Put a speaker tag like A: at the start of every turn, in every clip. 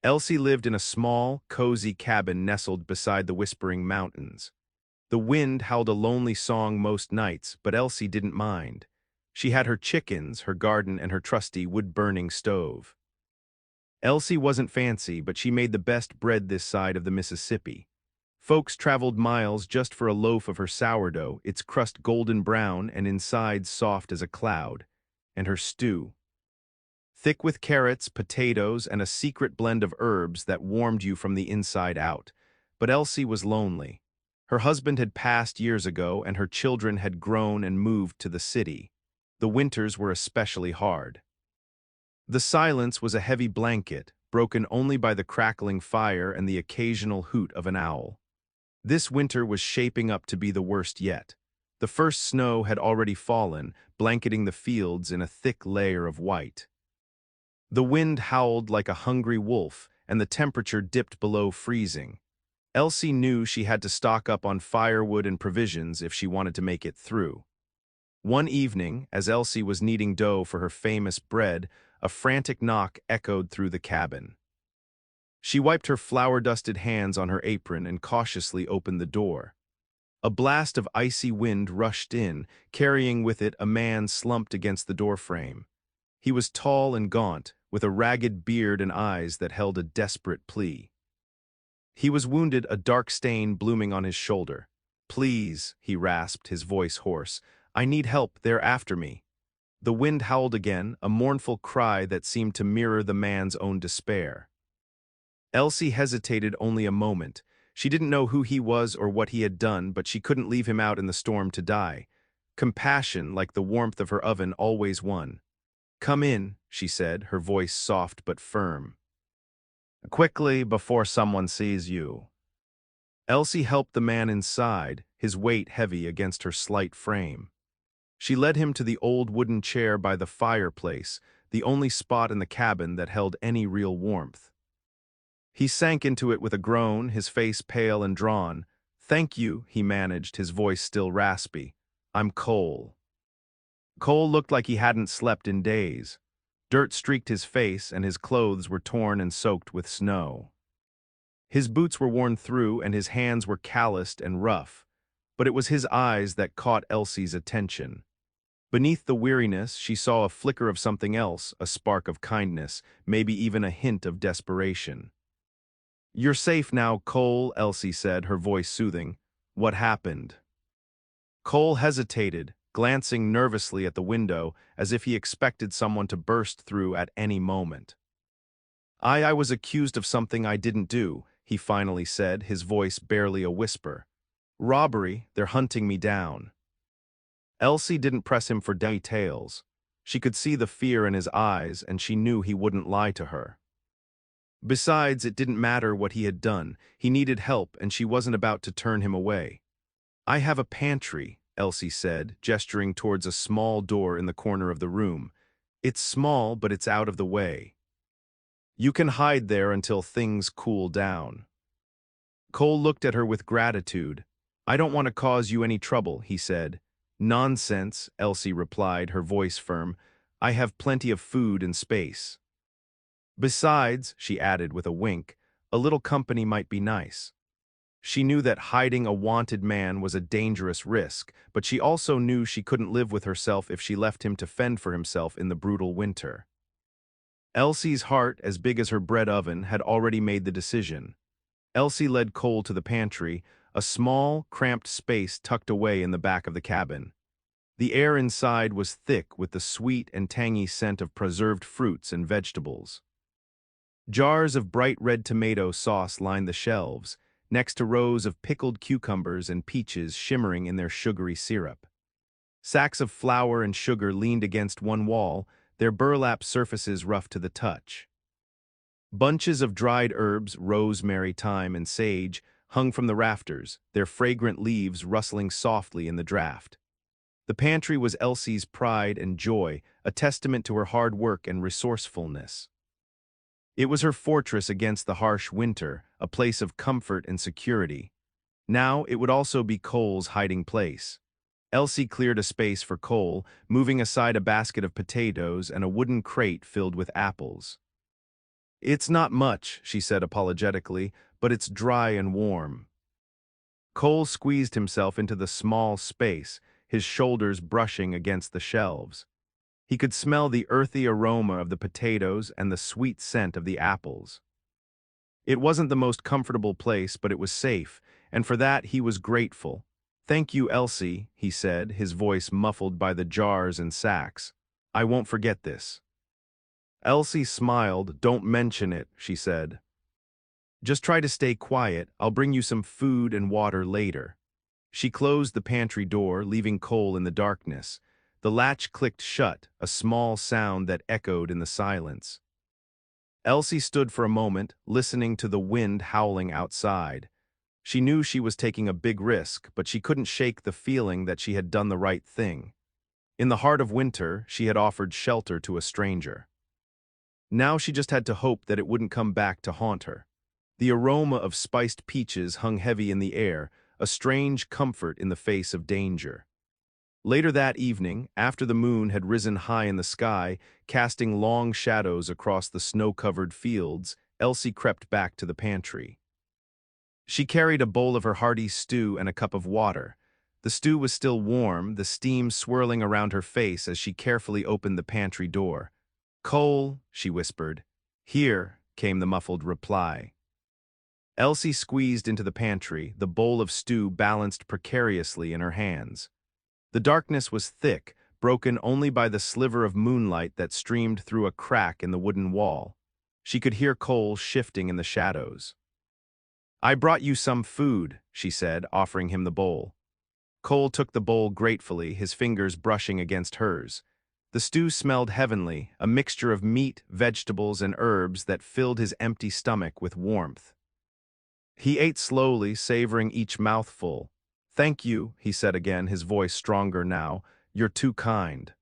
A: Elsie lived in a small, cozy cabin nestled beside the Whispering Mountains. The wind howled a lonely song most nights, but Elsie didn't mind. She had her chickens, her garden, and her trusty wood-burning stove. Elsie wasn't fancy, but she made the best bread this side of the Mississippi. Folks traveled miles just for a loaf of her sourdough, its crust golden brown and inside soft as a cloud. And her stew, thick with carrots, potatoes, and a secret blend of herbs that warmed you from the inside out. But Elsie was lonely. Her husband had passed years ago, and her children had grown and moved to the city. The winters were especially hard. The silence was a heavy blanket, broken only by the crackling fire and the occasional hoot of an owl. This winter was shaping up to be the worst yet. The first snow had already fallen, blanketing the fields in a thick layer of white. The wind howled like a hungry wolf, and the temperature dipped below freezing. Elsie knew she had to stock up on firewood and provisions if she wanted to make it through. One evening, as Elsie was kneading dough for her famous bread, a frantic knock echoed through the cabin. She wiped her flour-dusted hands on her apron and cautiously opened the door. A blast of icy wind rushed in, carrying with it a man slumped against the doorframe. He was tall and gaunt, with a ragged beard and eyes that held a desperate plea. He was wounded, a dark stain blooming on his shoulder. "Please," he rasped, his voice hoarse. "I need help, they're after me." The wind howled again, a mournful cry that seemed to mirror the man's own despair. Elsie hesitated only a moment. She didn't know who he was or what he had done, but she couldn't leave him out in the storm to die. Compassion, like the warmth of her oven, always won. "Come in," she said, her voice soft but firm. "Quickly, before someone sees you." Elsie helped the man inside, his weight heavy against her slight frame. She led him to the old wooden chair by the fireplace, the only spot in the cabin that held any real warmth. He sank into it with a groan, his face pale and drawn. "Thank you," he managed, his voice still raspy. "I'm Cole." Cole looked like he hadn't slept in days. Dirt streaked his face, and his clothes were torn and soaked with snow. His boots were worn through, and his hands were calloused and rough. But it was his eyes that caught Elsie's attention. Beneath the weariness, she saw a flicker of something else, a spark of kindness, maybe even a hint of desperation. "You're safe now, Cole," Elsie said, her voice soothing. "What happened?" Cole hesitated, glancing nervously at the window, as if he expected someone to burst through at any moment. I was accused of something I didn't do," he finally said, his voice barely a whisper. "Robbery, they're hunting me down." Elsie didn't press him for details. She could see the fear in his eyes, and she knew he wouldn't lie to her. Besides, it didn't matter what he had done. He needed help, and she wasn't about to turn him away. "I have a pantry," Elsie said, gesturing towards a small door in the corner of the room. "It's small, but it's out of the way. You can hide there until things cool down." Cole looked at her with gratitude. "I don't want to cause you any trouble," he said. "Nonsense," Elsie replied, her voice firm. "I have plenty of food and space. Besides," she added with a wink, "a little company might be nice." She knew that hiding a wanted man was a dangerous risk, but she also knew she couldn't live with herself if she left him to fend for himself in the brutal winter. Elsie's heart, as big as her bread oven, had already made the decision. Elsie led Cole to the pantry, a small, cramped space tucked away in the back of the cabin. The air inside was thick with the sweet and tangy scent of preserved fruits and vegetables. Jars of bright red tomato sauce lined the shelves, next to rows of pickled cucumbers and peaches shimmering in their sugary syrup. Sacks of flour and sugar leaned against one wall, their burlap surfaces rough to the touch. Bunches of dried herbs, rosemary, thyme, and sage, hung from the rafters, their fragrant leaves rustling softly in the draft. The pantry was Elsie's pride and joy, a testament to her hard work and resourcefulness. It was her fortress against the harsh winter, a place of comfort and security. Now it would also be Cole's hiding place. Elsie cleared a space for Cole, moving aside a basket of potatoes and a wooden crate filled with apples. It's not much, she said apologetically, but it's dry and warm. Cole squeezed himself into the small space, his shoulders brushing against the shelves. He could smell the earthy aroma of the potatoes and the sweet scent of the apples. It wasn't the most comfortable place, but it was safe, and for that he was grateful. "Thank you, Elsie," he said, his voice muffled by the jars and sacks. "I won't forget this." Elsie smiled. "Don't mention it," she said. "Just try to stay quiet. I'll bring you some food and water later." She closed the pantry door, leaving Cole in the darkness. The latch clicked shut, a small sound that echoed in the silence. Elsie stood for a moment, listening to the wind howling outside. She knew she was taking a big risk, but she couldn't shake the feeling that she had done the right thing. In the heart of winter, she had offered shelter to a stranger. Now she just had to hope that it wouldn't come back to haunt her. The aroma of spiced peaches hung heavy in the air, a strange comfort in the face of danger. Later that evening, after the moon had risen high in the sky, casting long shadows across the snow-covered fields, Elsie crept back to the pantry. She carried a bowl of her hearty stew and a cup of water. The stew was still warm, the steam swirling around her face as she carefully opened the pantry door. "Cole," she whispered. "Here," came the muffled reply. Elsie squeezed into the pantry, the bowl of stew balanced precariously in her hands. The darkness was thick, broken only by the sliver of moonlight that streamed through a crack in the wooden wall. She could hear Cole shifting in the shadows. "I brought you some food," she said, offering him the bowl. Cole took the bowl gratefully, his fingers brushing against hers. The stew smelled heavenly, a mixture of meat, vegetables, and herbs that filled his empty stomach with warmth. He ate slowly, savoring each mouthful. "Thank you," he said again, his voice stronger now. "You're too kind."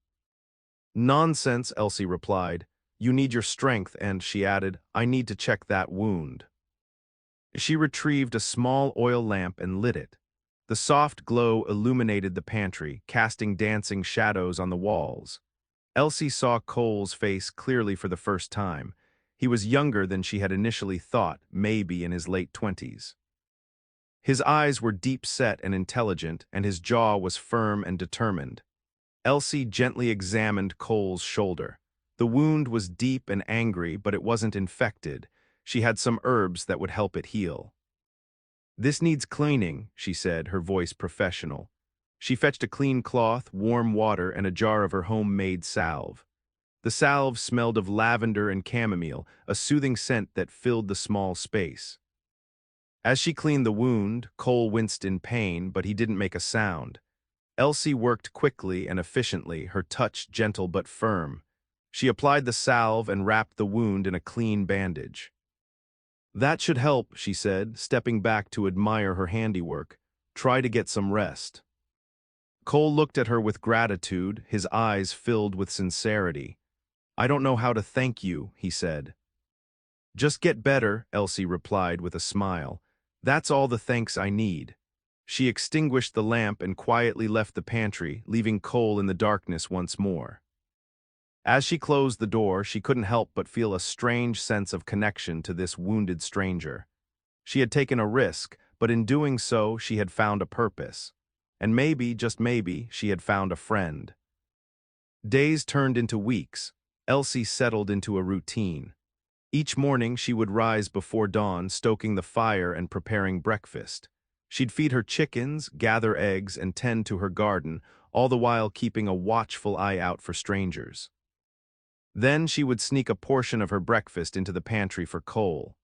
A: "Nonsense," Elsie replied. "You need your strength, and," she added, "I need to check that wound." She retrieved a small oil lamp and lit it. The soft glow illuminated the pantry, casting dancing shadows on the walls. Elsie saw Cole's face clearly for the first time. He was younger than she had initially thought, maybe in his late 20s. His eyes were deep-set and intelligent, and his jaw was firm and determined. Elsie gently examined Cole's shoulder. The wound was deep and angry, but it wasn't infected. She had some herbs that would help it heal. "This needs cleaning," she said, her voice professional. She fetched a clean cloth, warm water, and a jar of her homemade salve. The salve smelled of lavender and chamomile, a soothing scent that filled the small space. As she cleaned the wound, Cole winced in pain, but he didn't make a sound. Elsie worked quickly and efficiently, her touch gentle but firm. She applied the salve and wrapped the wound in a clean bandage. "That should help," she said, stepping back to admire her handiwork. "Try to get some rest." Cole looked at her with gratitude, his eyes filled with sincerity. "I don't know how to thank you," he said. "Just get better," Elsie replied with a smile. "That's all the thanks I need." She extinguished the lamp and quietly left the pantry, leaving Cole in the darkness once more. As she closed the door, she couldn't help but feel a strange sense of connection to this wounded stranger. She had taken a risk, but in doing so, she had found a purpose. And maybe, just maybe, she had found a friend. Days turned into weeks. Elsie settled into a routine. Each morning she would rise before dawn, stoking the fire and preparing breakfast. She'd feed her chickens, gather eggs, and tend to her garden, all the while keeping a watchful eye out for strangers. Then she would sneak a portion of her breakfast into the pantry for Cole.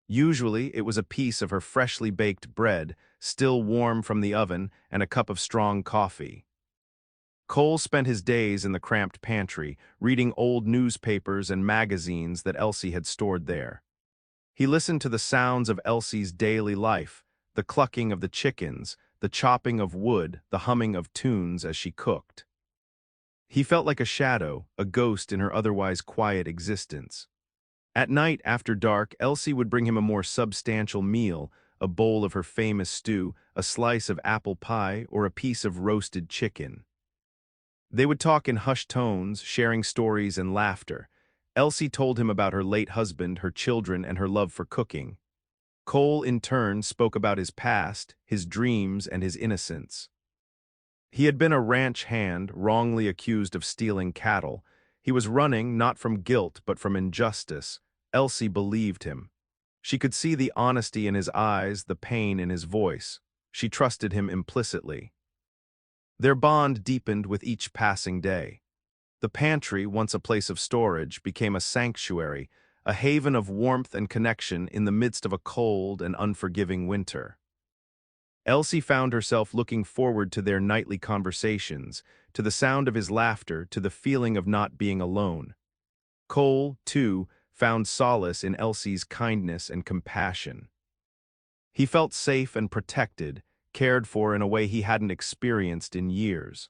A: Usually it was a piece of her freshly baked bread, still warm from the oven, and a cup of strong coffee. Cole spent his days in the cramped pantry, reading old newspapers and magazines that Elsie had stored there. He listened to the sounds of Elsie's daily life, the clucking of the chickens, the chopping of wood, the humming of tunes as she cooked. He felt like a shadow, a ghost in her otherwise quiet existence. At night, after dark, Elsie would bring him a more substantial meal, a bowl of her famous stew, a slice of apple pie, or a piece of roasted chicken. They would talk in hushed tones, sharing stories and laughter. Elsie told him about her late husband, her children, and her love for cooking. Cole, in turn, spoke about his past, his dreams, and his innocence. He had been a ranch hand, wrongly accused of stealing cattle. He was running not from guilt but from injustice. Elsie believed him. She could see the honesty in his eyes, the pain in his voice. She trusted him implicitly. Their bond deepened with each passing day. The pantry, once a place of storage, became a sanctuary, a haven of warmth and connection in the midst of a cold and unforgiving winter. Elsie found herself looking forward to their nightly conversations, to the sound of his laughter, to the feeling of not being alone. Cole, too, found solace in Elsie's kindness and compassion. He felt safe and protected, cared for in a way he hadn't experienced in years.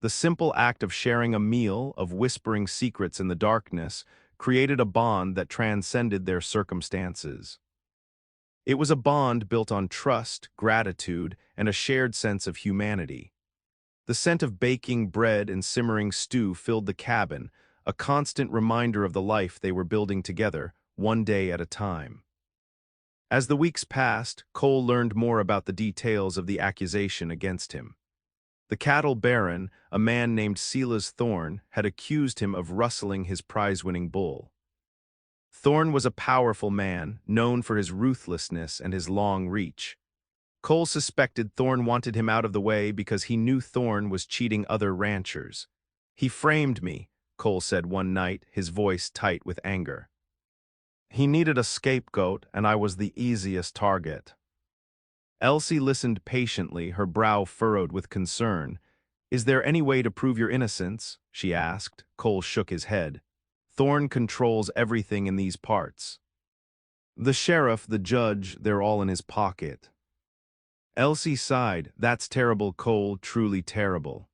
A: The simple act of sharing a meal, of whispering secrets in the darkness, created a bond that transcended their circumstances. It was a bond built on trust, gratitude, and a shared sense of humanity. The scent of baking bread and simmering stew filled the cabin, a constant reminder of the life they were building together, one day at a time. As the weeks passed, Cole learned more about the details of the accusation against him. The cattle baron, a man named Silas Thorne, had accused him of rustling his prize-winning bull. Thorne was a powerful man, known for his ruthlessness and his long reach. Cole suspected Thorne wanted him out of the way because he knew Thorne was cheating other ranchers. "He framed me," Cole said one night, his voice tight with anger. "He needed a scapegoat, and I was the easiest target." Elsie listened patiently, her brow furrowed with concern. "Is there any way to prove your innocence?" she asked. Cole shook his head. "Thorne controls everything in these parts. The sheriff, the judge, they're all in his pocket." Elsie sighed. "That's terrible, Cole, truly terrible."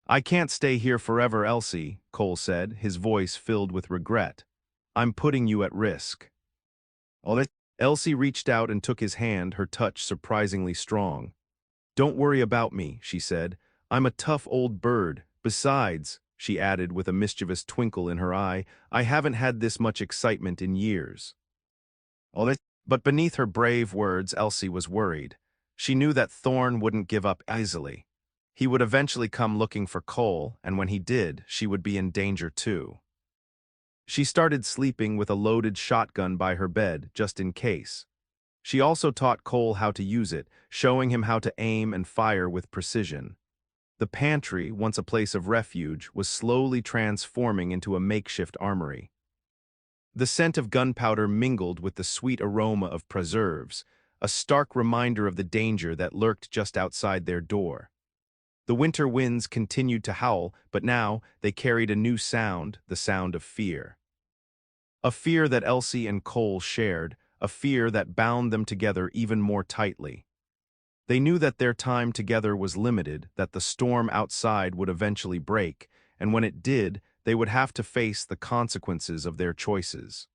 A: "I can't stay here forever, Elsie," Cole said, his voice filled with regret. "I'm putting you at risk." Elsie reached out and took his hand, her touch surprisingly strong. "Don't worry about me," she said. "I'm a tough old bird. Besides," she added with a mischievous twinkle in her eye, "I haven't had this much excitement in years." But beneath her brave words, Elsie was worried. She knew that Thorne wouldn't give up easily. He would eventually come looking for Cole, and when he did, she would be in danger too. She started sleeping with a loaded shotgun by her bed, just in case. She also taught Cole how to use it, showing him how to aim and fire with precision. The pantry, once a place of refuge, was slowly transforming into a makeshift armory. The scent of gunpowder mingled with the sweet aroma of preserves, a stark reminder of the danger that lurked just outside their door. The winter winds continued to howl, but now they carried a new sound, the sound of fear. A fear that Elsie and Cole shared, a fear that bound them together even more tightly. They knew that their time together was limited, that the storm outside would eventually break, and when it did, they would have to face the consequences of their choices.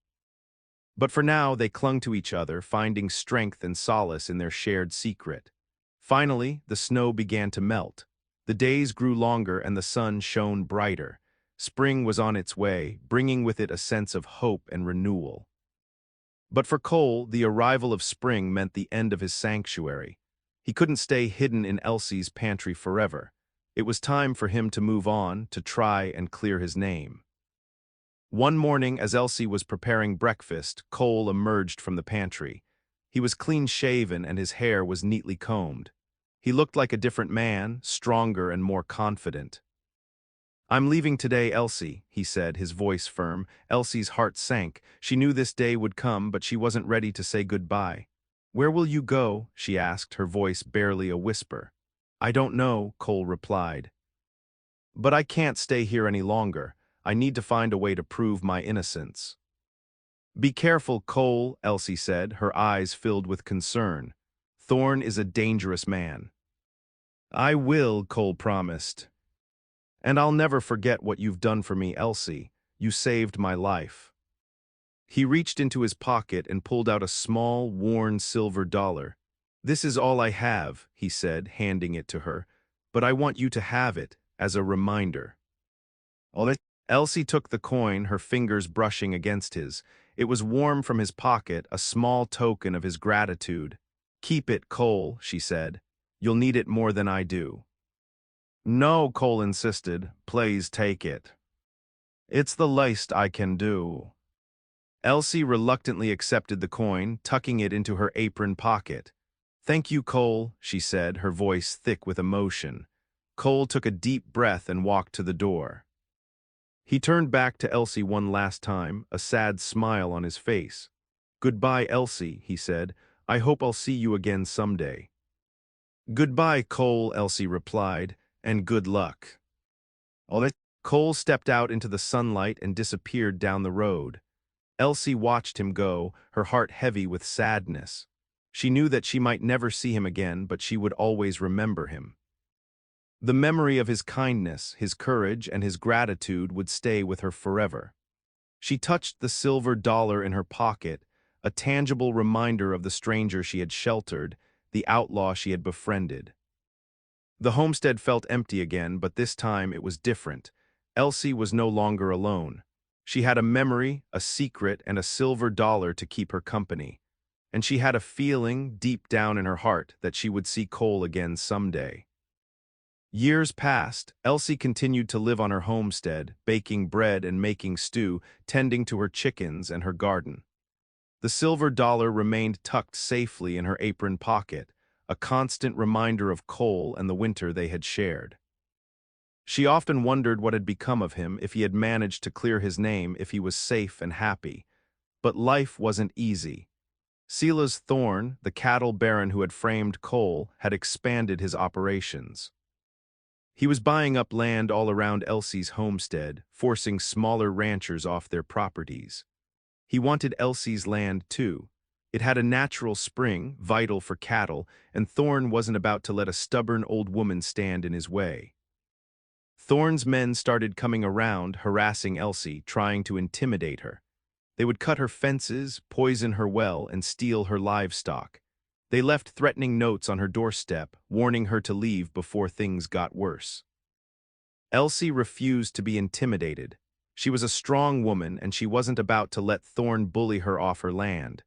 A: But for now, they clung to each other, finding strength and solace in their shared secret. Finally, the snow began to melt. The days grew longer and the sun shone brighter. Spring was on its way, bringing with it a sense of hope and renewal. But for Cole, the arrival of spring meant the end of his sanctuary. He couldn't stay hidden in Elsie's pantry forever. It was time for him to move on, to try and clear his name. One morning, as Elsie was preparing breakfast, Cole emerged from the pantry. He was clean-shaven and his hair was neatly combed. He looked like a different man, stronger and more confident. "I'm leaving today, Elsie," he said, his voice firm. Elsie's heart sank. She knew this day would come, but she wasn't ready to say goodbye. "Where will you go?" she asked, her voice barely a whisper. "I don't know," Cole replied. "But I can't stay here any longer. I need to find a way to prove my innocence." "Be careful, Cole," Elsie said, her eyes filled with concern. "Thorne is a dangerous man." "I will," Cole promised. "And I'll never forget what you've done for me, Elsie. You saved my life." He reached into his pocket and pulled out a small, worn silver dollar. "This is all I have," he said, handing it to her, "but I want you to have it as a reminder." Elsie took the coin, her fingers brushing against his. It was warm from his pocket, a small token of his gratitude. "Keep it, Cole," she said. "You'll need it more than I do." "No," Cole insisted. "Please take it. It's the least I can do." Elsie reluctantly accepted the coin, tucking it into her apron pocket. "Thank you, Cole," she said, her voice thick with emotion. Cole took a deep breath and walked to the door. He turned back to Elsie one last time, a sad smile on his face. "Goodbye, Elsie," he said. "I hope I'll see you again someday." "Goodbye, Cole," Elsie replied, "and good luck." Cole stepped out into the sunlight and disappeared down the road. Elsie watched him go, her heart heavy with sadness. She knew that she might never see him again, but she would always remember him. The memory of his kindness, his courage, and his gratitude would stay with her forever. She touched the silver dollar in her pocket, a tangible reminder of the stranger she had sheltered, the outlaw she had befriended. The homestead felt empty again, but this time it was different. Elsie was no longer alone. She had a memory, a secret, and a silver dollar to keep her company. And she had a feeling, deep down in her heart, that she would see Cole again someday. Years passed. Elsie continued to live on her homestead, baking bread and making stew, tending to her chickens and her garden. The silver dollar remained tucked safely in her apron pocket, a constant reminder of Cole and the winter they had shared. She often wondered what had become of him, if he had managed to clear his name, if he was safe and happy. But life wasn't easy. Silas Thorne, the cattle baron who had framed Cole, had expanded his operations. He was buying up land all around Elsie's homestead, forcing smaller ranchers off their properties. He wanted Elsie's land too. It had a natural spring, vital for cattle, and Thorne wasn't about to let a stubborn old woman stand in his way. Thorne's men started coming around, harassing Elsie, trying to intimidate her. They would cut her fences, poison her well, and steal her livestock. They left threatening notes on her doorstep, warning her to leave before things got worse. Elsie refused to be intimidated. She was a strong woman, and she wasn't about to let Thorne bully her off her land.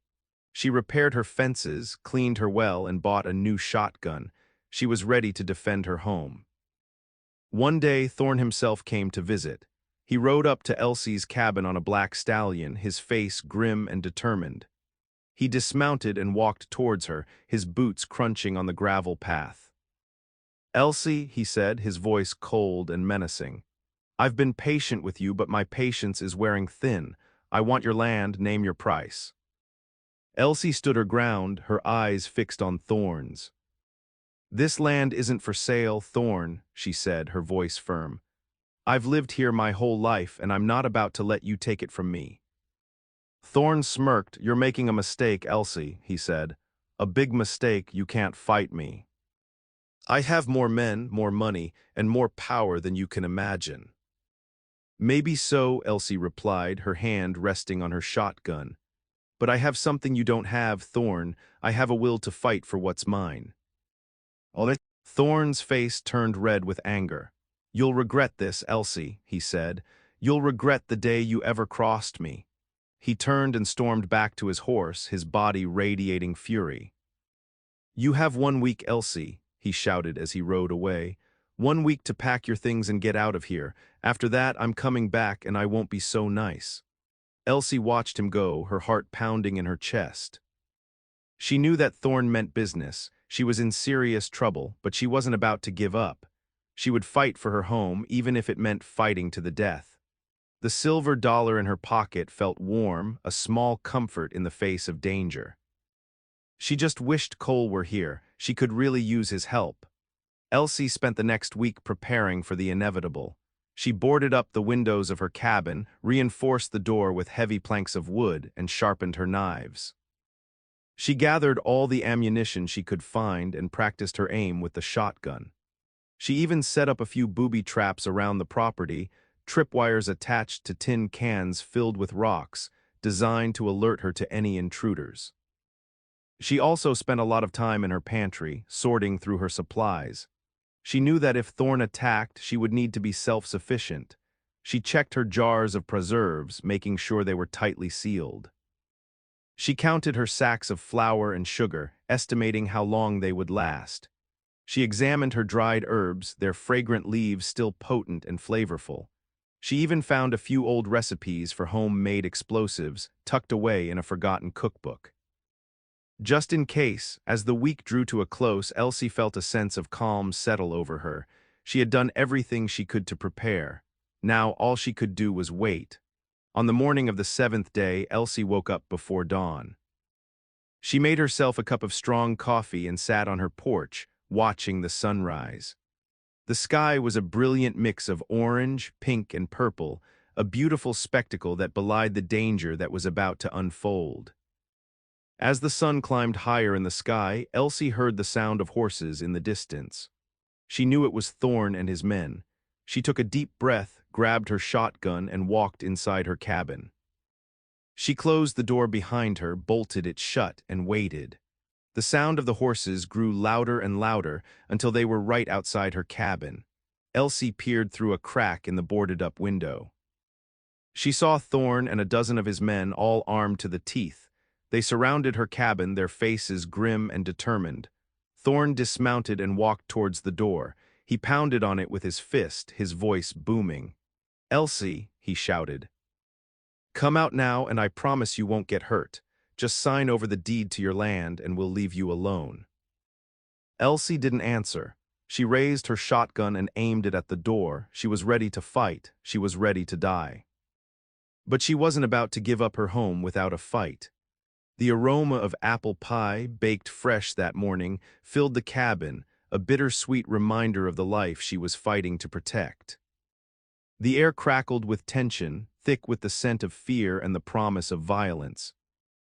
A: She repaired her fences, cleaned her well, and bought a new shotgun. She was ready to defend her home. One day, Thorne himself came to visit. He rode up to Elsie's cabin on a black stallion, his face grim and determined. He dismounted and walked towards her, his boots crunching on the gravel path. "Elsie," he said, his voice cold and menacing, "I've been patient with you, but my patience is wearing thin. I want your land, name your price." Elsie stood her ground, her eyes fixed on Thorne's. "This land isn't for sale, Thorne," she said, her voice firm. "I've lived here my whole life, and I'm not about to let you take it from me." Thorne smirked. "You're making a mistake, Elsie," he said. "A big mistake. You can't fight me. I have more men, more money, and more power than you can imagine." "Maybe so," Elsie replied, her hand resting on her shotgun. "But I have something you don't have, Thorne. I have a will to fight for what's mine." Thorne's face turned red with anger. "You'll regret this, Elsie," he said. "You'll regret the day you ever crossed me." He turned and stormed back to his horse, his body radiating fury. "You have 1 week, Elsie," he shouted as he rode away. "1 week to pack your things and get out of here. After that, I'm coming back, and I won't be so nice." Elsie watched him go, her heart pounding in her chest. She knew that Thorne meant business. She was in serious trouble, but she wasn't about to give up. She would fight for her home, even if it meant fighting to the death. The silver dollar in her pocket felt warm, a small comfort in the face of danger. She just wished Cole were here. She could really use his help. Elsie spent the next week preparing for the inevitable. She boarded up the windows of her cabin, reinforced the door with heavy planks of wood, and sharpened her knives. She gathered all the ammunition she could find and practiced her aim with the shotgun. She even set up a few booby traps around the property, tripwires attached to tin cans filled with rocks, designed to alert her to any intruders. She also spent a lot of time in her pantry, sorting through her supplies. She knew that if Thorne attacked, she would need to be self-sufficient. She checked her jars of preserves, making sure they were tightly sealed. She counted her sacks of flour and sugar, estimating how long they would last. She examined her dried herbs, their fragrant leaves still potent and flavorful. She even found a few old recipes for homemade explosives tucked away in a forgotten cookbook. Just in case, as the week drew to a close, Elsie felt a sense of calm settle over her. She had done everything she could to prepare. Now all she could do was wait. On the morning of the 7th day, Elsie woke up before dawn. She made herself a cup of strong coffee and sat on her porch, watching the sunrise. The sky was a brilliant mix of orange, pink, and purple, a beautiful spectacle that belied the danger that was about to unfold. As the sun climbed higher in the sky, Elsie heard the sound of horses in the distance. She knew it was Thorne and his men. She took a deep breath, grabbed her shotgun, and walked inside her cabin. She closed the door behind her, bolted it shut, and waited. The sound of the horses grew louder and louder until they were right outside her cabin. Elsie peered through a crack in the boarded-up window. She saw Thorne and a dozen of his men, all armed to the teeth. They surrounded her cabin, their faces grim and determined. Thorne dismounted and walked towards the door. He pounded on it with his fist, his voice booming. "Elsie," he shouted. "Come out now and I promise you won't get hurt. Just sign over the deed to your land and we'll leave you alone." Elsie didn't answer. She raised her shotgun and aimed it at the door. She was ready to fight. She was ready to die. But she wasn't about to give up her home without a fight. The aroma of apple pie, baked fresh that morning, filled the cabin, a bittersweet reminder of the life she was fighting to protect. The air crackled with tension, thick with the scent of fear and the promise of violence.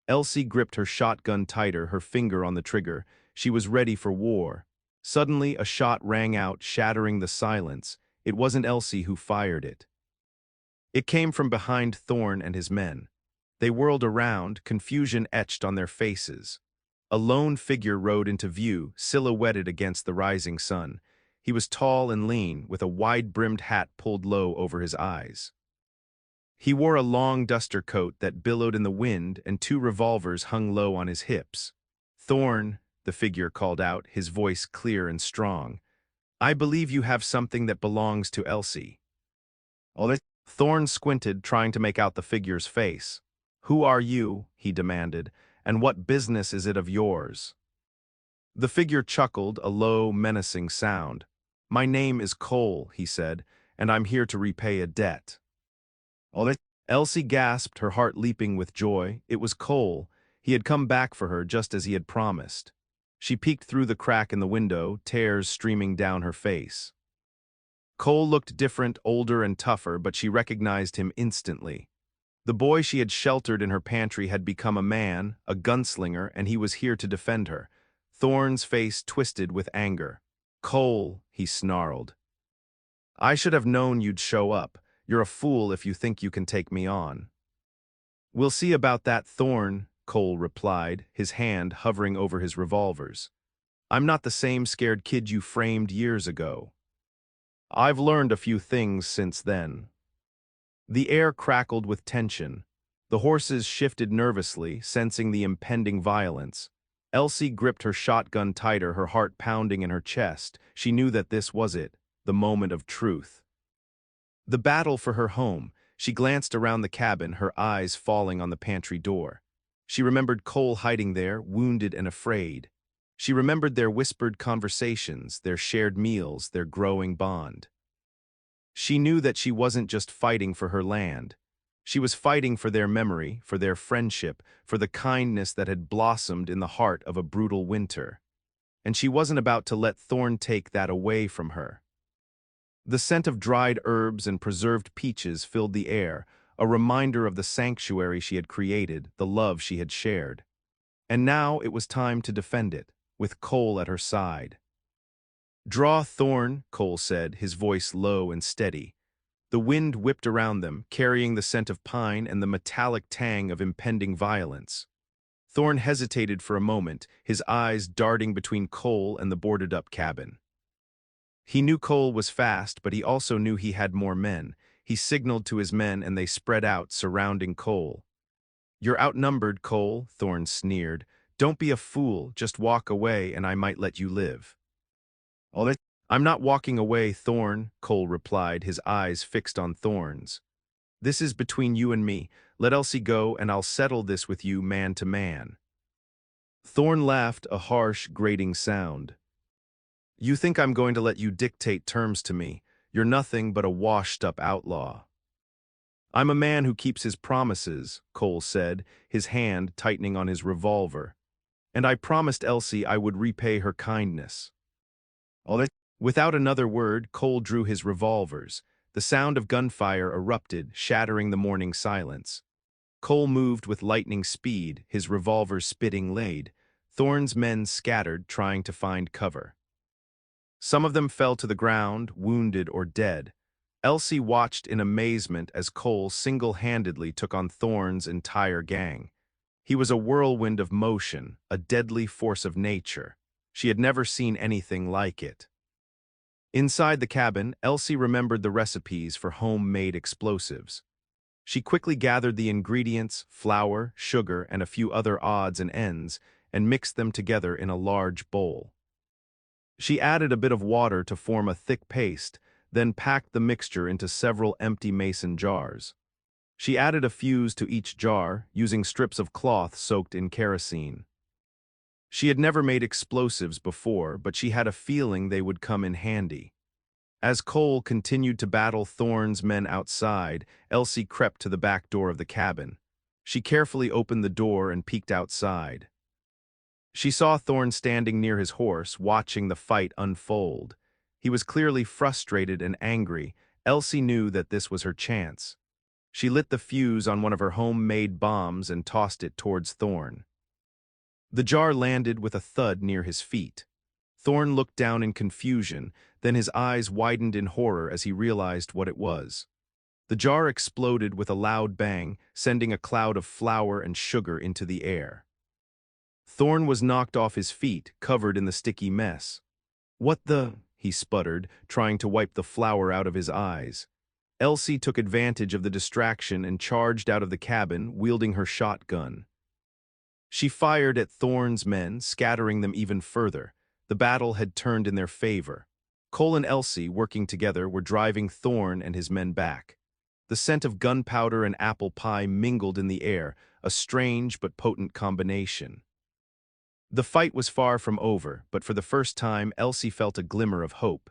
A: Elsie gripped her shotgun tighter, her finger on the trigger. She was ready for war. Suddenly, a shot rang out, shattering the silence. It wasn't Elsie who fired it. It came from behind Thorne and his men. They whirled around, confusion etched on their faces. A lone figure rode into view, silhouetted against the rising sun. He was tall and lean, with a wide-brimmed hat pulled low over his eyes. He wore a long duster coat that billowed in the wind, and 2 revolvers hung low on his hips. "Thorne," the figure called out, his voice clear and strong, "I believe you have something that belongs to Elsie." Thorne squinted, trying to make out the figure's face. "Who are you?" he demanded, "and what business is it of yours?" The figure chuckled, a low, menacing sound. "My name is Cole," he said, "and I'm here to repay a debt." Elsie gasped, her heart leaping with joy. It was Cole. He had come back for her just as he had promised. She peeked through the crack in the window, tears streaming down her face. Cole looked different, older and tougher, but she recognized him instantly. The boy she had sheltered in her pantry had become a man, a gunslinger, and he was here to defend her. Thorne's face twisted with anger. "Cole," he snarled. "I should have known you'd show up. You're a fool if you think you can take me on." "We'll see about that, Thorne," Cole replied, his hand hovering over his revolvers. "I'm not the same scared kid you framed years ago. I've learned a few things since then." The air crackled with tension. The horses shifted nervously, sensing the impending violence. Elsie gripped her shotgun tighter, her heart pounding in her chest. She knew that this was it, the moment of truth. The battle for her home. She glanced around the cabin, her eyes falling on the pantry door. She remembered Cole hiding there, wounded and afraid. She remembered their whispered conversations, their shared meals, their growing bond. She knew that she wasn't just fighting for her land. She was fighting for their memory, for their friendship, for the kindness that had blossomed in the heart of a brutal winter. And she wasn't about to let Thorne take that away from her. The scent of dried herbs and preserved peaches filled the air, a reminder of the sanctuary she had created, the love she had shared. And now it was time to defend it, with Cole at her side. "Draw, Thorne," Cole said, his voice low and steady. The wind whipped around them, carrying the scent of pine and the metallic tang of impending violence. Thorne hesitated for a moment, his eyes darting between Cole and the boarded-up cabin. He knew Cole was fast, but he also knew he had more men. He signaled to his men and they spread out, surrounding Cole. "You're outnumbered, Cole," Thorne sneered. "Don't be a fool, just walk away and I might let you live." "Oh, I'm not walking away, Thorne," Cole replied, his eyes fixed on Thorne's. "This is between you and me. Let Elsie go and I'll settle this with you man to man." Thorne laughed, a harsh, grating sound. "You think I'm going to let you dictate terms to me? You're nothing but a washed-up outlaw." "I'm a man who keeps his promises," Cole said, his hand tightening on his revolver. "And I promised Elsie I would repay her kindness." Without another word, Cole drew his revolvers. The sound of gunfire erupted, shattering the morning silence. Cole moved with lightning speed, his revolver spitting laid. Thorne's men scattered, trying to find cover. Some of them fell to the ground, wounded or dead. Elsie watched in amazement as Cole single-handedly took on Thorne's entire gang. He was a whirlwind of motion, a deadly force of nature. She had never seen anything like it. Inside the cabin, Elsie remembered the recipes for homemade explosives. She quickly gathered the ingredients, flour, sugar, and a few other odds and ends, and mixed them together in a large bowl. She added a bit of water to form a thick paste, then packed the mixture into several empty mason jars. She added a fuse to each jar, using strips of cloth soaked in kerosene. She had never made explosives before, but she had a feeling they would come in handy. As Cole continued to battle Thorne's men outside, Elsie crept to the back door of the cabin. She carefully opened the door and peeked outside. She saw Thorne standing near his horse, watching the fight unfold. He was clearly frustrated and angry. Elsie knew that this was her chance. She lit the fuse on one of her homemade bombs and tossed it towards Thorne. The jar landed with a thud near his feet. Thorne looked down in confusion, then his eyes widened in horror as he realized what it was. The jar exploded with a loud bang, sending a cloud of flour and sugar into the air. Thorne was knocked off his feet, covered in the sticky mess. "What the?" he sputtered, trying to wipe the flour out of his eyes. Elsie took advantage of the distraction and charged out of the cabin, wielding her shotgun. She fired at Thorne's men, scattering them even further. The battle had turned in their favor. Cole and Elsie, working together, were driving Thorne and his men back. The scent of gunpowder and apple pie mingled in the air, a strange but potent combination. The fight was far from over, but for the first time, Elsie felt a glimmer of hope.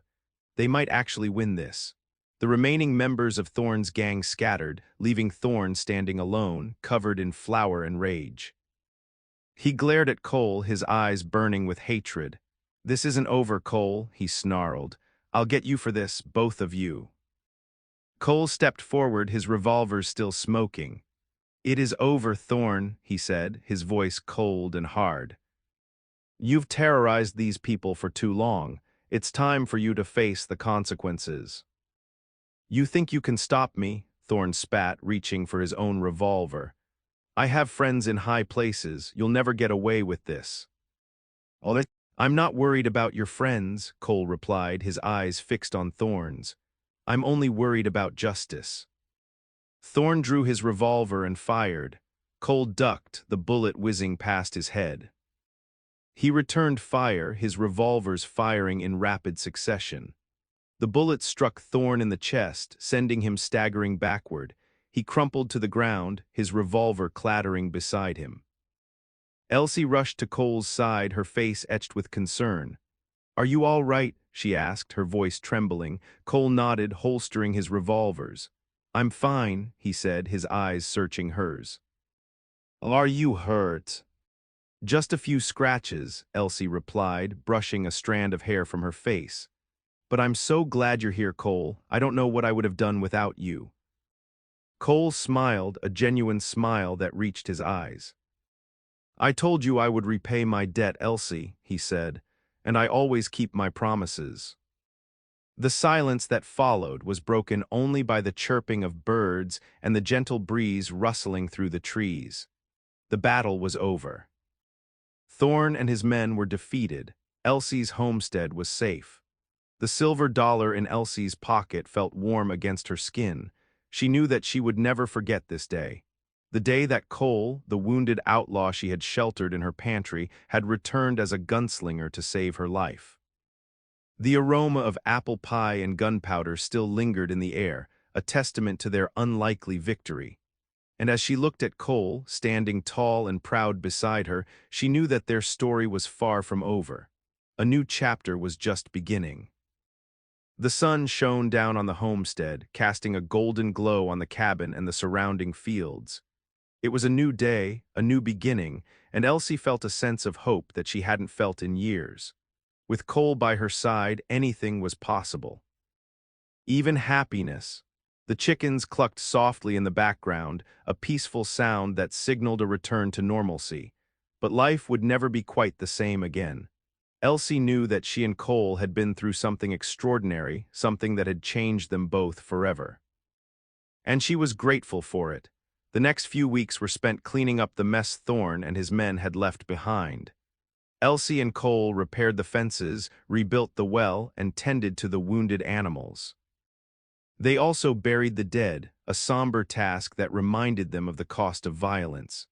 A: They might actually win this. The remaining members of Thorne's gang scattered, leaving Thorne standing alone, covered in flour and rage. He glared at Cole, his eyes burning with hatred. "This isn't over, Cole," he snarled. "I'll get you for this, both of you." Cole stepped forward, his revolver still smoking. "It is over, Thorne," he said, his voice cold and hard. "You've terrorized these people for too long. It's time for you to face the consequences." "You think you can stop me?" Thorne spat, reaching for his own revolver. "I have friends in high places. You'll never get away with this." "I'm not worried about your friends," Cole replied, his eyes fixed on Thorne's. "I'm only worried about justice." Thorne drew his revolver and fired. Cole ducked, the bullet whizzing past his head. He returned fire, his revolvers firing in rapid succession. The bullet struck Thorne in the chest, sending him staggering backward. He crumpled to the ground, his revolver clattering beside him. Elsie rushed to Cole's side, her face etched with concern. "Are you all right?" she asked, her voice trembling. Cole nodded, holstering his revolvers. "I'm fine," he said, his eyes searching hers. "Are you hurt?" "Just a few scratches," Elsie replied, brushing a strand of hair from her face. "But I'm so glad you're here, Cole. I don't know what I would have done without you." Cole smiled, a genuine smile that reached his eyes. "I told you I would repay my debt, Elsie," he said, "and I always keep my promises." The silence that followed was broken only by the chirping of birds and the gentle breeze rustling through the trees. The battle was over. Thorne and his men were defeated. Elsie's homestead was safe. The silver dollar in Elsie's pocket felt warm against her skin. She knew that she would never forget this day. The day that Cole, the wounded outlaw she had sheltered in her pantry, had returned as a gunslinger to save her life. The aroma of apple pie and gunpowder still lingered in the air, a testament to their unlikely victory. And as she looked at Cole, standing tall and proud beside her, she knew that their story was far from over. A new chapter was just beginning. The sun shone down on the homestead, casting a golden glow on the cabin and the surrounding fields. It was a new day, a new beginning, and Elsie felt a sense of hope that she hadn't felt in years. With Cole by her side, anything was possible. Even happiness. The chickens clucked softly in the background, a peaceful sound that signaled a return to normalcy. But life would never be quite the same again. Elsie knew that she and Cole had been through something extraordinary, something that had changed them both forever. And she was grateful for it. The next few weeks were spent cleaning up the mess Thorne and his men had left behind. Elsie and Cole repaired the fences, rebuilt the well, and tended to the wounded animals. They also buried the dead, a somber task that reminded them of the cost of violence.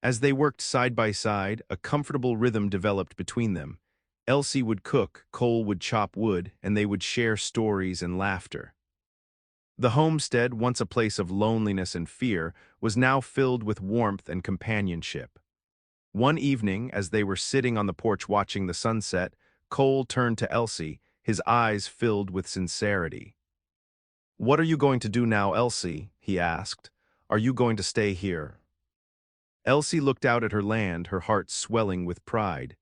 A: As they worked side by side, a comfortable rhythm developed between them. Elsie would cook, Cole would chop wood, and they would share stories and laughter. The homestead, once a place of loneliness and fear, was now filled with warmth and companionship. One evening, as they were sitting on the porch watching the sunset, Cole turned to Elsie, his eyes filled with sincerity. "What are you going to do now, Elsie?" he asked. "Are you going to stay here?" Elsie looked out at her land, her heart swelling with pride.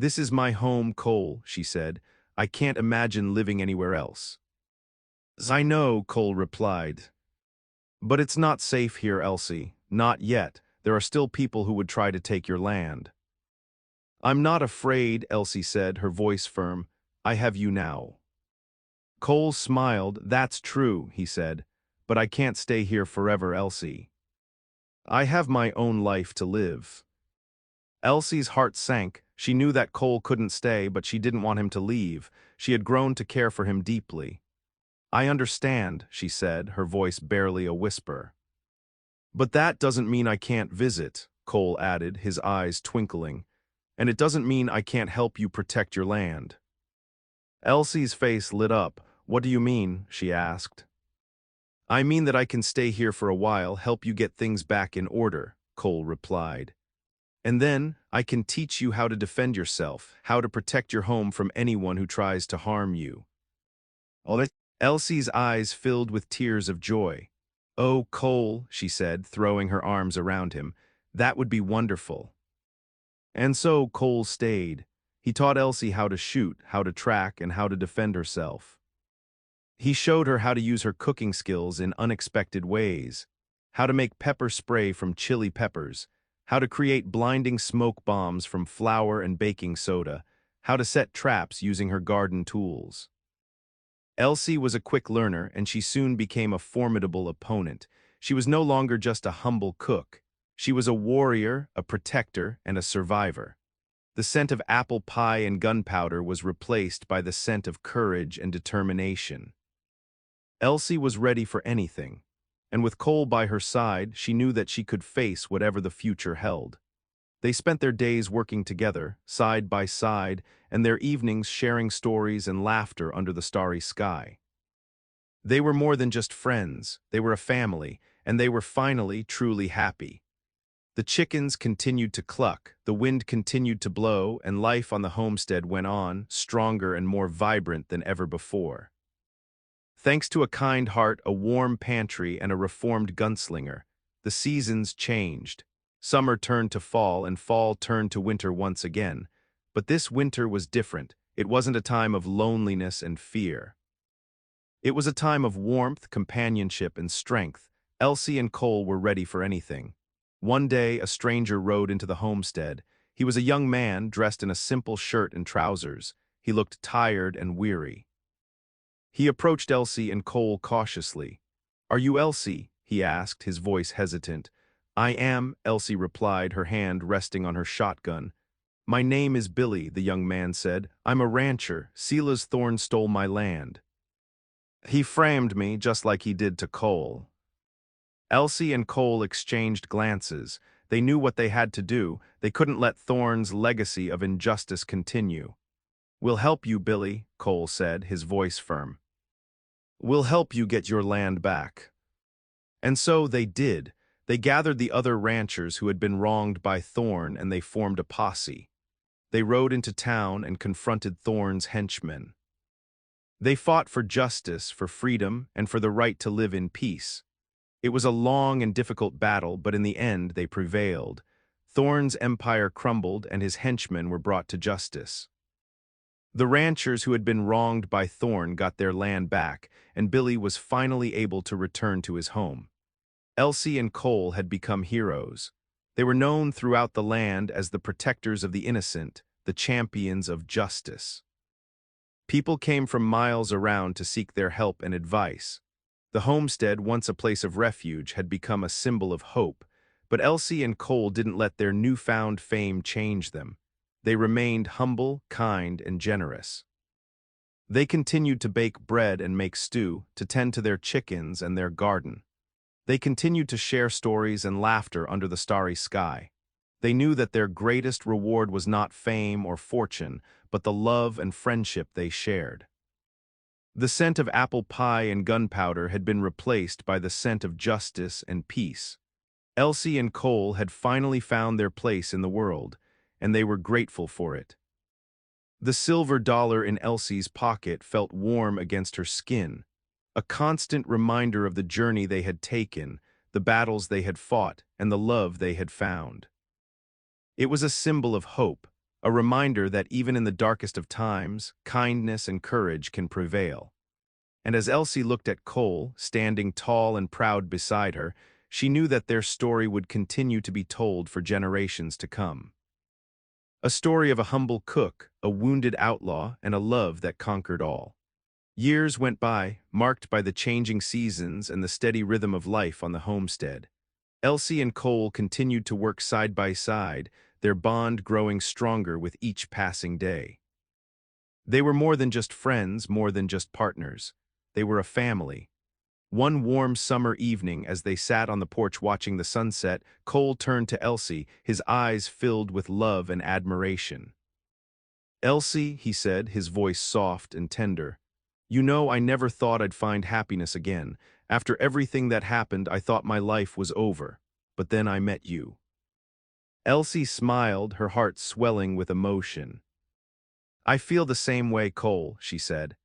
A: "This is my home, Cole," she said. "I can't imagine living anywhere else." "I know," Cole replied. "But it's not safe here, Elsie. Not yet. There are still people who would try to take your land." "I'm not afraid," Elsie said, her voice firm. "I have you now." Cole smiled. "That's true," he said. "But I can't stay here forever, Elsie. I have my own life to live." Elsie's heart sank. She knew that Cole couldn't stay, but she didn't want him to leave. She had grown to care for him deeply. "I understand," she said, her voice barely a whisper. "But that doesn't mean I can't visit," Cole added, his eyes twinkling. "And it doesn't mean I can't help you protect your land." Elsie's face lit up. "What do you mean?" she asked. "I mean that I can stay here for a while, help you get things back in order," Cole replied. "And then I can teach you how to defend yourself, how to protect your home from anyone who tries to harm you." Elsie's eyes filled with tears of joy. "Oh, Cole," she said, throwing her arms around him, "that would be wonderful." And so Cole stayed. He taught Elsie how to shoot, how to track, and how to defend herself. He showed her how to use her cooking skills in unexpected ways, how to make pepper spray from chili peppers, how to create blinding smoke bombs from flour and baking soda, how to set traps using her garden tools. Elsie was a quick learner, and she soon became a formidable opponent. She was no longer just a humble cook. She was a warrior, a protector, and a survivor. The scent of apple pie and gunpowder was replaced by the scent of courage and determination. Elsie was ready for anything, and with Cole by her side, she knew that she could face whatever the future held. They spent their days working together, side by side, and their evenings sharing stories and laughter under the starry sky. They were more than just friends, they were a family, and they were finally truly happy. The chickens continued to cluck, the wind continued to blow, and life on the homestead went on, stronger and more vibrant than ever before. Thanks to a kind heart, a warm pantry, and a reformed gunslinger, the seasons changed. Summer turned to fall, and fall turned to winter once again. But this winter was different. It wasn't a time of loneliness and fear. It was a time of warmth, companionship, and strength. Elsie and Cole were ready for anything. One day, a stranger rode into the homestead. He was a young man dressed in a simple shirt and trousers. He looked tired and weary. He approached Elsie and Cole cautiously. "Are you Elsie?" he asked, his voice hesitant. "I am," Elsie replied, her hand resting on her shotgun. "My name is Billy," the young man said. "I'm a rancher. Thorne stole my land. He framed me just like he did to Cole." Elsie and Cole exchanged glances. They knew what they had to do. They couldn't let Thorne's legacy of injustice continue. "We'll help you, Billy," Cole said, his voice firm. "We'll help you get your land back." And so they did. They gathered the other ranchers who had been wronged by Thorne and they formed a posse. They rode into town and confronted Thorne's henchmen. They fought for justice, for freedom, and for the right to live in peace. It was a long and difficult battle, but in the end they prevailed. Thorne's empire crumbled and his henchmen were brought to justice. The ranchers who had been wronged by Thorne got their land back, and Billy was finally able to return to his home. Elsie and Cole had become heroes. They were known throughout the land as the protectors of the innocent, the champions of justice. People came from miles around to seek their help and advice. The homestead, once a place of refuge, had become a symbol of hope, but Elsie and Cole didn't let their newfound fame change them. They remained humble, kind, and generous. They continued to bake bread and make stew, to tend to their chickens and their garden. They continued to share stories and laughter under the starry sky. They knew that their greatest reward was not fame or fortune, but the love and friendship they shared. The scent of apple pie and gunpowder had been replaced by the scent of justice and peace. Elsie and Cole had finally found their place in the world, and they were grateful for it. The silver dollar in Elsie's pocket felt warm against her skin, a constant reminder of the journey they had taken, the battles they had fought, and the love they had found. It was a symbol of hope, a reminder that even in the darkest of times, kindness and courage can prevail. And as Elsie looked at Cole, standing tall and proud beside her, she knew that their story would continue to be told for generations to come. A story of a humble cook, a wounded outlaw, and a love that conquered all. Years went by, marked by the changing seasons and the steady rhythm of life on the homestead. Elsie and Cole continued to work side by side, their bond growing stronger with each passing day. They were more than just friends, more than just partners. They were a family. One warm summer evening, as they sat on the porch watching the sunset, Cole turned to Elsie, his eyes filled with love and admiration. "Elsie," he said, his voice soft and tender, "you know I never thought I'd find happiness again. After everything that happened, I thought my life was over. But then I met you." Elsie smiled, her heart swelling with emotion. "I feel the same way, Cole," she said.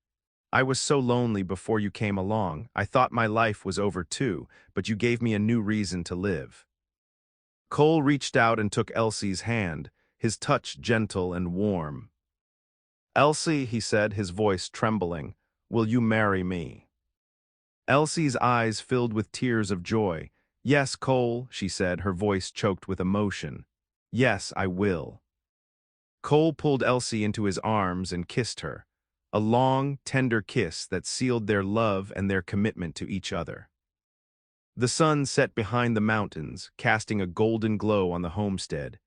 A: "I was so lonely before you came along. I thought my life was over too, but you gave me a new reason to live." Cole reached out and took Elsie's hand, his touch gentle and warm. "Elsie," he said, his voice trembling, "will you marry me?" Elsie's eyes filled with tears of joy. "Yes, Cole," she said, her voice choked with emotion. "Yes, I will." Cole pulled Elsie into his arms and kissed her, a long, tender kiss that sealed their love and their commitment to each other. The sun set behind the mountains, casting a golden glow on the homestead.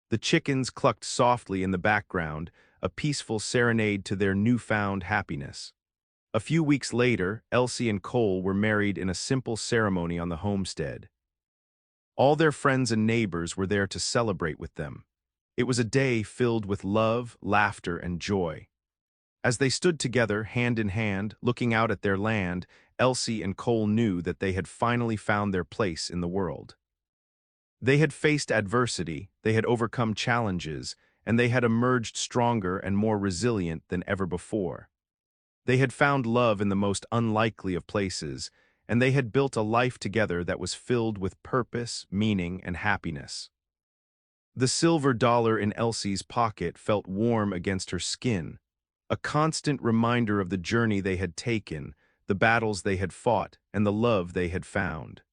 A: The chickens clucked softly in the background, a peaceful serenade to their newfound happiness. A few weeks later, Elsie and Cole were married in a simple ceremony on the homestead. All their friends and neighbors were there to celebrate with them. It was a day filled with love, laughter, and joy. As they stood together, hand in hand, looking out at their land, Elsie and Cole knew that they had finally found their place in the world. They had faced adversity, they had overcome challenges, and they had emerged stronger and more resilient than ever before. They had found love in the most unlikely of places, and they had built a life together that was filled with purpose, meaning, and happiness. The silver dollar in Elsie's pocket felt warm against her skin, a constant reminder of the journey they had taken, the battles they had fought, and the love they had found.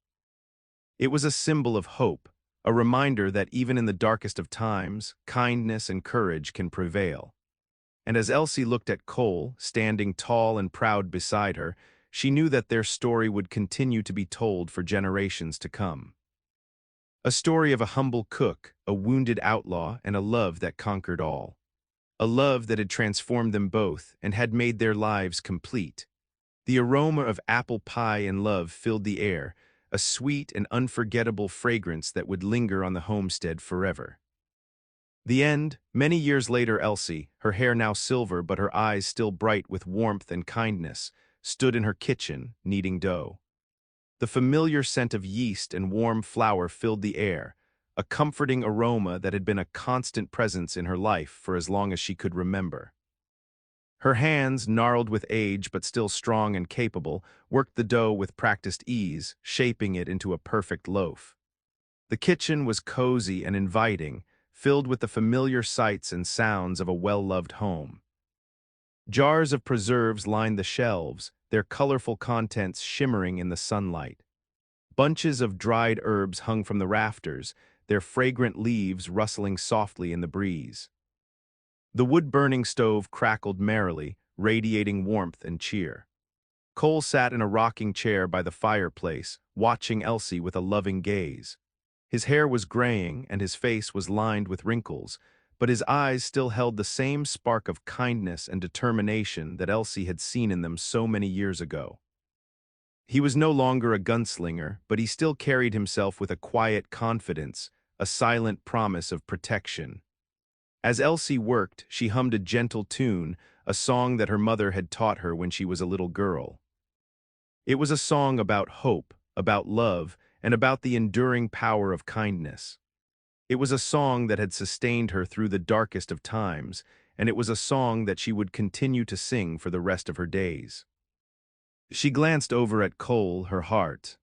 A: It was a symbol of hope, a reminder that even in the darkest of times, kindness and courage can prevail. And as Elsie looked at Cole, standing tall and proud beside her, she knew that their story would continue to be told for generations to come. A story of a humble cook, a wounded outlaw, and a love that conquered all. A love that had transformed them both and had made their lives complete. The aroma of apple pie and love filled the air, a sweet and unforgettable fragrance that would linger on the homestead forever. The end, many years later Elsie, her hair now silver but her eyes still bright with warmth and kindness, stood in her kitchen, kneading dough. The familiar scent of yeast and warm flour filled the air, a comforting aroma that had been a constant presence in her life for as long as she could remember. Her hands, gnarled with age but still strong and capable, worked the dough with practiced ease, shaping it into a perfect loaf. The kitchen was cozy and inviting, filled with the familiar sights and sounds of a well-loved home. Jars of preserves lined the shelves, their colorful contents shimmering in the sunlight. Bunches of dried herbs hung from the rafters, their fragrant leaves rustling softly in the breeze. The wood-burning stove crackled merrily, radiating warmth and cheer. Cole sat in a rocking chair by the fireplace, watching Elsie with a loving gaze. His hair was graying and his face was lined with wrinkles, but his eyes still held the same spark of kindness and determination that Elsie had seen in them so many years ago. He was no longer a gunslinger, but he still carried himself with a quiet confidence, a silent promise of protection. As Elsie worked, she hummed a gentle tune, a song that her mother had taught her when she was a little girl. It was a song about hope, about love, and about the enduring power of kindness. It was a song that had sustained her through the darkest of times, and it was a song that she would continue to sing for the rest of her days. She glanced over at Cole, her heart,